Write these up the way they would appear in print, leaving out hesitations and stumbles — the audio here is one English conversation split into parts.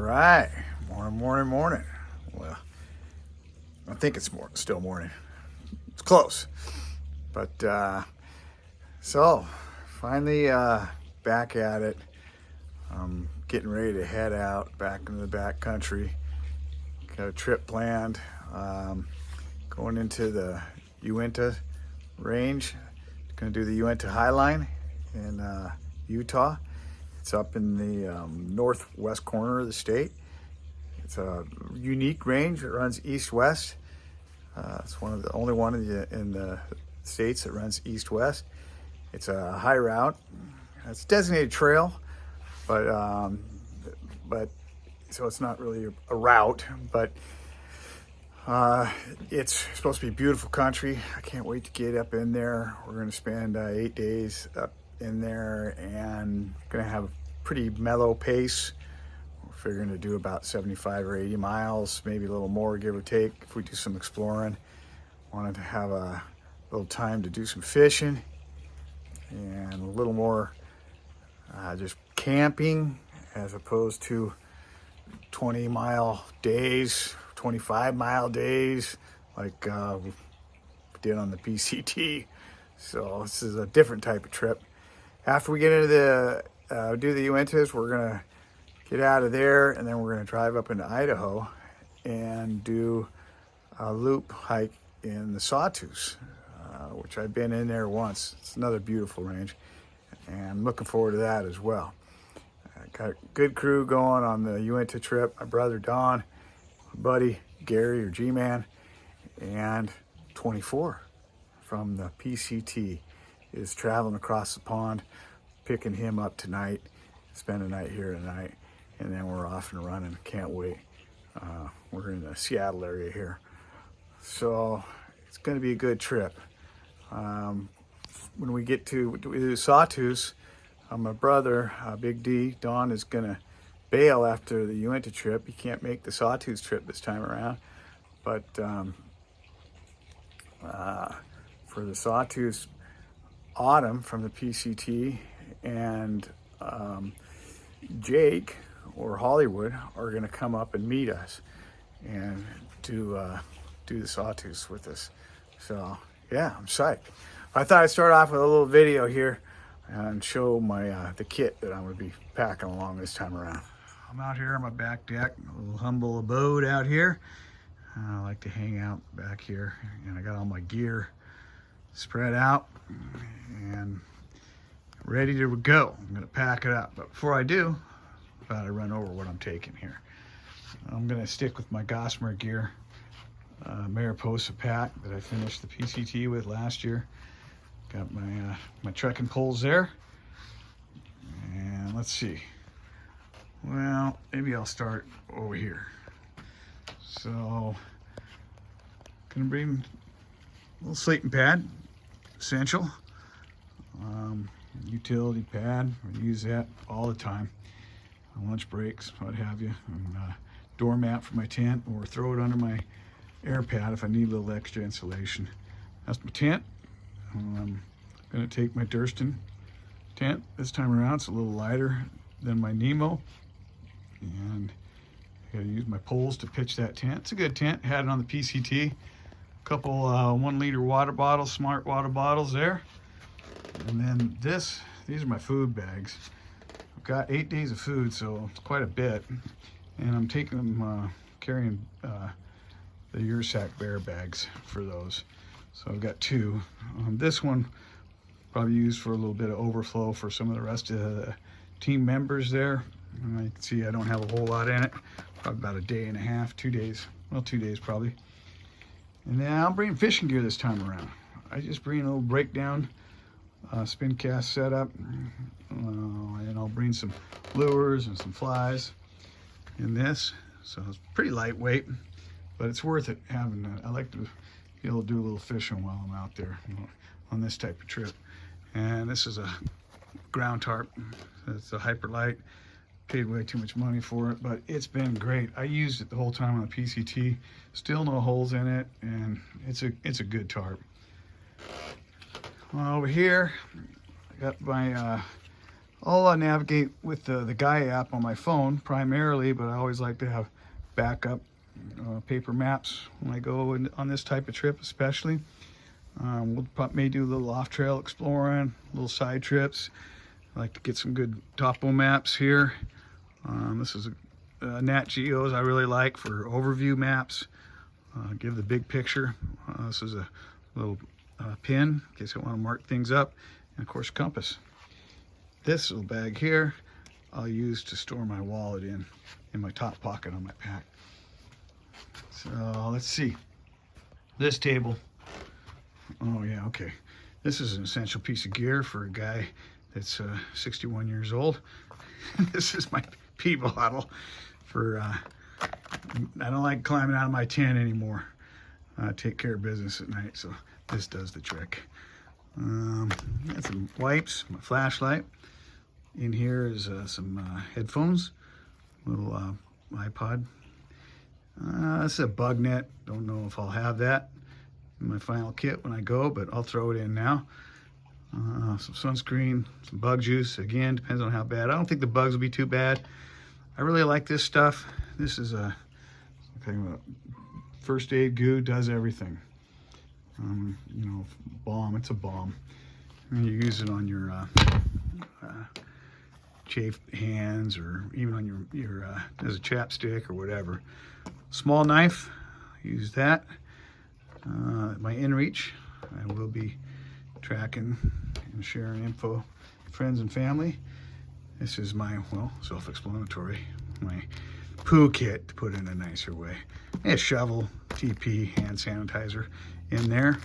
right, morning. Well, I think it's still morning. It's close, but so finally back at it. I'm getting ready to head out back into the back country. Got a trip planned, going into the Uinta range. Going to do the Uinta Highline in Utah. It's up in the northwest corner of the state. It's a unique range. It runs east-west. It's one of the only one in the states that runs east-west. It's a high route. It's a designated trail, but so it's not really a route, but it's supposed to be beautiful country. I can't wait to get up in there. We're going to spend 8 days up in there and going to have a pretty mellow pace. We're figuring to do about 75 or 80 miles, maybe a little more, give or take, if we do some exploring. Wanted to have a little time to do some fishing and a little more just camping as opposed to 20-mile days, 25-mile days like we did on the PCT. So this is a different type of trip. After we get into the do the Uintas, we're gonna get out of there, and then we're gonna drive up into Idaho and do a loop hike in the Sawtooth, which I've been in there once. It's another beautiful range, and I'm looking forward to that as well. I got a good crew going on the Uinta trip. My brother Don, my buddy Gary or G-Man, and 24 from the PCT is traveling across the pond, picking him up tonight, spend a night here tonight, and then we're off and running. Can't wait. We're in the Seattle area here, so it's going to be a good trip. When we get to the Sawtooth, my brother, Big D, Don, is going to bail after the Uinta trip. He can't make the Sawtooth trip this time around, but for the Sawtooth Autumn from the PCT and Jake or Hollywood are going to come up and meet us and do the Sawtooth with us. So yeah, I'm psyched. I thought I'd start off with a little video here and show my the kit that I'm going to be packing along this time around. I'm out here on my back deck, a little humble abode out here. I like to hang out back here, and I got all my gear spread out and ready to go. I'm going to pack it up, but before I do, I thought I'd run over what I'm taking here. I'm going to stick with my Gossamer gear, Mariposa pack that I finished the PCT with last year. Got my my trekking poles there, and let's see. Well, maybe I'll start over here. So, gonna bring a little sleeping pad, essential. Utility pad, I use that all the time. Lunch breaks, what have you. And doormat for my tent, or throw it under my air pad if I need a little extra insulation. That's my tent. I'm gonna take my Durston tent this time around. It's a little lighter than my Nemo, and I gotta use my poles to pitch that tent. It's a good tent. Had it on the PCT. A couple 1 liter water bottles, smart water bottles there. And then these are my food bags. I've got 8 days of food, so it's quite a bit. And I'm taking them, carrying the Ursack bear bags for those. So I've got 2. This one probably used for a little bit of overflow for some of the rest of the team members there. And you can see I don't have a whole lot in it. Probably about a day and a half, 2 days. Well, 2 days probably. And then I'll bring fishing gear this time around. I just bring a little breakdown spin cast setup, and I'll bring some lures and some flies in this. So it's pretty lightweight, but it's worth it having that. I like to be able to do a little fishing while I'm out there on this type of trip. And this is a ground tarp. It's a Hyperlight. Paid way too much money for it, but it's been great. I used it the whole time on the PCT. Still no holes in it, and it's a good tarp. Over here, I got my I'll navigate with the Gaia app on my phone primarily, but I always like to have backup paper maps when I go on this type of trip, especially. May do a little off-trail exploring, little side trips. I like to get some good topo maps here. This is a Nat Geos I really like for overview maps. Give the big picture. This is a little pin in case I want to mark things up, and of course compass. This little bag here I'll use to store my wallet in my top pocket on my pack. So let's see. This table. Oh yeah, okay. This is an essential piece of gear for a guy that's 61 years old. This is my pee bottle for, I don't like climbing out of my tent anymore. Take care of business at night, so this does the trick. Got some wipes, my flashlight. In here is some headphones, little iPod. This is a bug net. Don't know if I'll have that in my final kit when I go, but I'll throw it in now. Some sunscreen, some bug juice. Again, depends on how bad. I don't think the bugs will be too bad. I really like this stuff. This is a first aid goo, does everything. You know, balm. It's a balm. And you use it on your chafed hands, or even on your as a chapstick or whatever. Small knife. Use that. My inReach. I will be tracking and sharing info with friends and family. This is my, well, self-explanatory, my poo kit, to put it in a nicer way. A shovel, TP, hand sanitizer in there.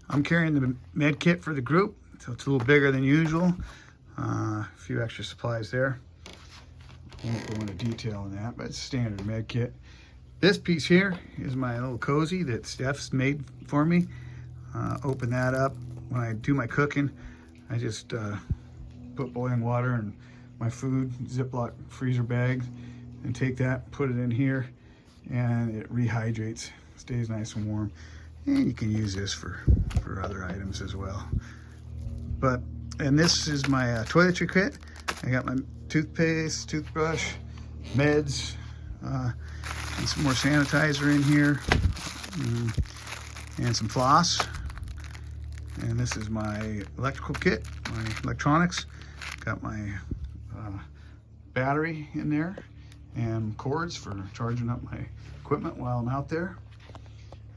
I'm carrying the med kit for the group, so it's a little bigger than usual. A few extra supplies there. I won't go into detail on that, but it's standard med kit. This piece here is my little cozy that Steph's made for me. Open that up. When I do my cooking, I just put boiling water and my food, Ziploc freezer bags, and take that, put it in here, and it rehydrates, stays nice and warm. And you can use this for other items as well. And this is my toiletry kit. I got my toothpaste, toothbrush, meds, and some more sanitizer in here, and some floss. And this is my electrical kit, my electronics. Got my battery in there and cords for charging up my equipment while I'm out there.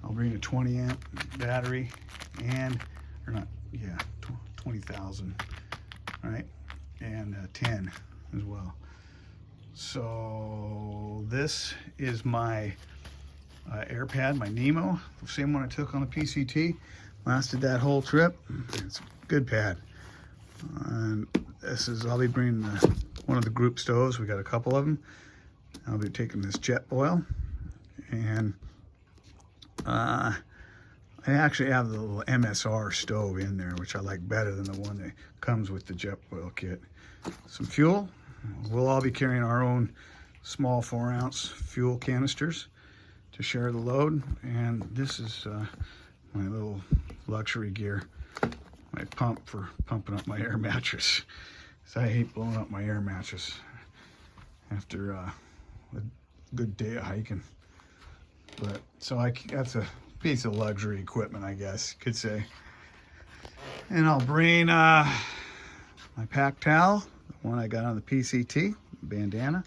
I'll bring a 20 amp battery and, 20,000, right? And 10 as well. So this is my air pad, my Nemo, the same one I took on the PCT. Lasted that whole trip. It's a good pad. And this is, I'll be bringing one of the group stoves. We got a couple of them. I'll be taking this jet boil, and I actually have the little MSR stove in there, which I like better than the one that comes with the jet boil kit. Some fuel. We'll all be carrying our own small 4-ounce fuel canisters to share the load. And this is my little luxury gear, my pump for pumping up my air mattress. So I hate blowing up my air mattress after a good day of hiking. But so that's a piece of luxury equipment, I guess you could say. And I'll bring my pack towel, the one I got on the PCT, bandana.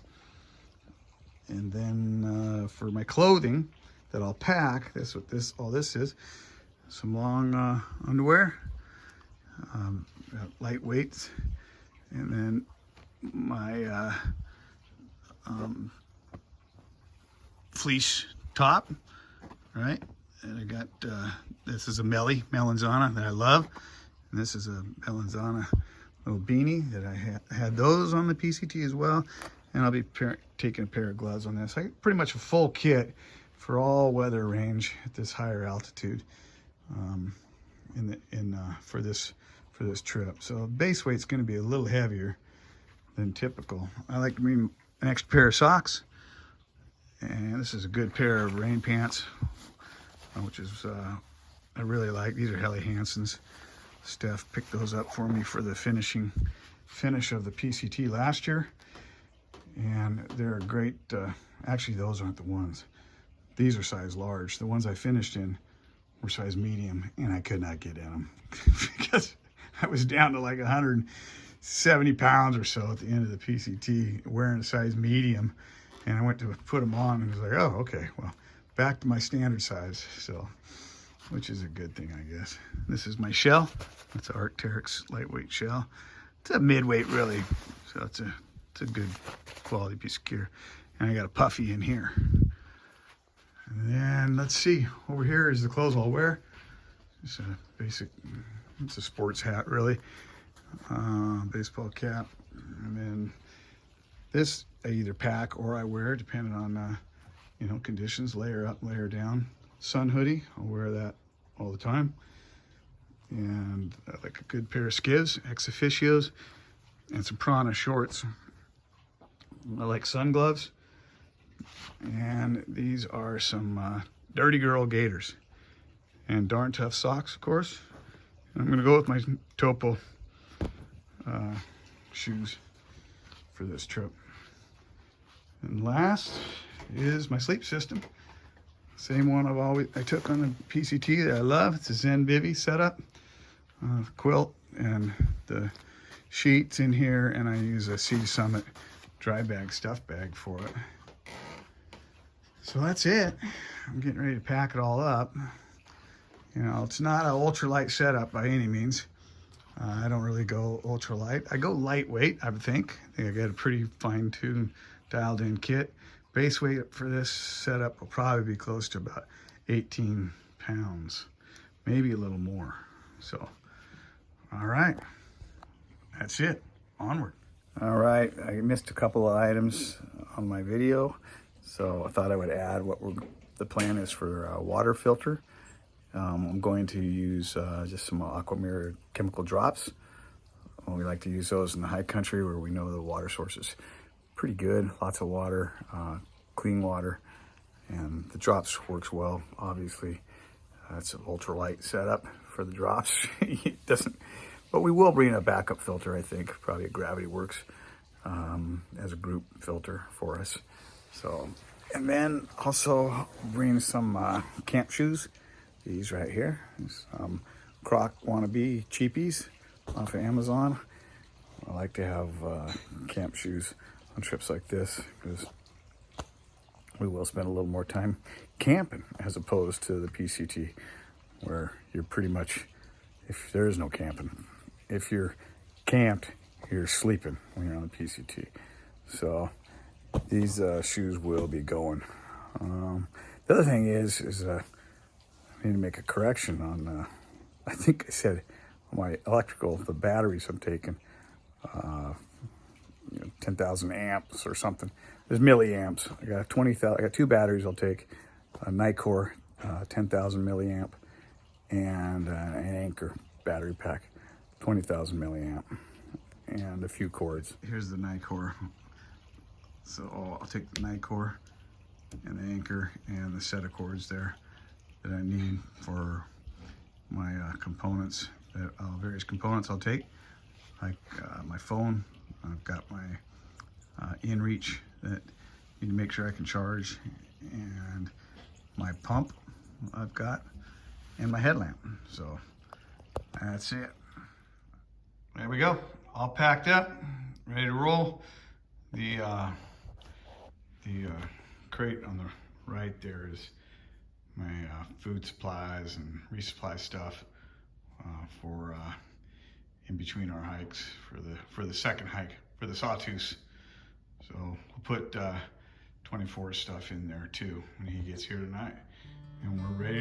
And then for my clothing that I'll pack, that's what all this is. Some long underwear, lightweights, and then my fleece top, right? And I got, this is a Melanzana that I love. And this is a Melanzana little beanie that I had those on the PCT as well. And I'll be taking a pair of gloves on this. Pretty much a full kit for all weather range at this higher altitude. For this trip. So base weight's going to be a little heavier than typical. I like to bring an extra pair of socks, and this is a good pair of rain pants, which is I really like. These are Helly Hansen's. Steph picked those up for me for the finishing finish of the PCT last year, and they're great. Actually, those aren't the ones. These are size large. The ones I finished in were size medium, and I could not get in them because I was down to like 170 pounds or so at the end of the PCT wearing a size medium, and I went to put them on and was like, oh, okay, well, back to my standard size, so, which is a good thing, I guess. This is my shell. It's an Arc'teryx lightweight shell. It's a midweight, really, so it's a good quality piece of gear. And I got a puffy in here. And then, let's see, over here is the clothes I'll wear. It's a basic, it's a sports hat, really. Baseball cap. And then this I either pack or I wear, depending on, you know, conditions. Layer up, layer down. Sun hoodie, I'll wear that all the time. And I like a good pair of skivs, ex officios, and some Prana shorts. I like sun gloves. And these are some Dirty Girl gaiters. And darn tough socks, of course. And I'm gonna go with my Topo shoes for this trip. And last is my sleep system. Same one I took on the PCT that I love. It's a Zen Bivy setup. Quilt and the sheets in here, and I use a Sea Summit dry bag, stuff bag for it. So that's it. I'm getting ready to pack it all up. You know, it's not an ultralight setup by any means. I don't really go ultralight. I go lightweight, I think. I got a pretty fine-tuned, dialed-in kit. Base weight for this setup will probably be close to about 18 pounds, maybe a little more. So, all right, that's it. Onward. All right, I missed a couple of items on my video, so I thought I would add what the plan is for a water filter. I'm going to use just some Aquamirror chemical drops. We like to use those in the high country where we know the water source is pretty good, lots of water, clean water, and the drops works well. Obviously, it's an ultralight setup for the drops. It doesn't, but we will bring a backup filter, I think, probably a Gravity Works as a group filter for us. So, and then also bring some camp shoes. These right here, Croc Wannabe cheapies off of Amazon. I like to have camp shoes on trips like this because we will spend a little more time camping as opposed to the PCT where you're pretty much, if there is no camping, if you're camped, you're sleeping when you're on the PCT. So these shoes will be going. The other thing is I need to make a correction on, I think I said my electrical, the batteries I'm taking, 10,000 amps or something. There's milliamps. I got 20,000. I got two batteries I'll take, a Nikkor 10,000 milliamp, and an Anchor battery pack, 20,000 milliamp, and a few cords. Here's the Nikkor. So I'll take the Nikkor and the Anchor and the set of cords there that I need for my components, various components I'll take, like my phone. I've got my inReach that I need to make sure I can charge, and my pump I've got, and my headlamp. So that's it. There we go, all packed up, ready to roll. The crate on the right there is my food supplies and resupply stuff for in between our hikes for the second hike for the Sawtooth. So we'll put 24 stuff in there too when he gets here tonight, and we're ready.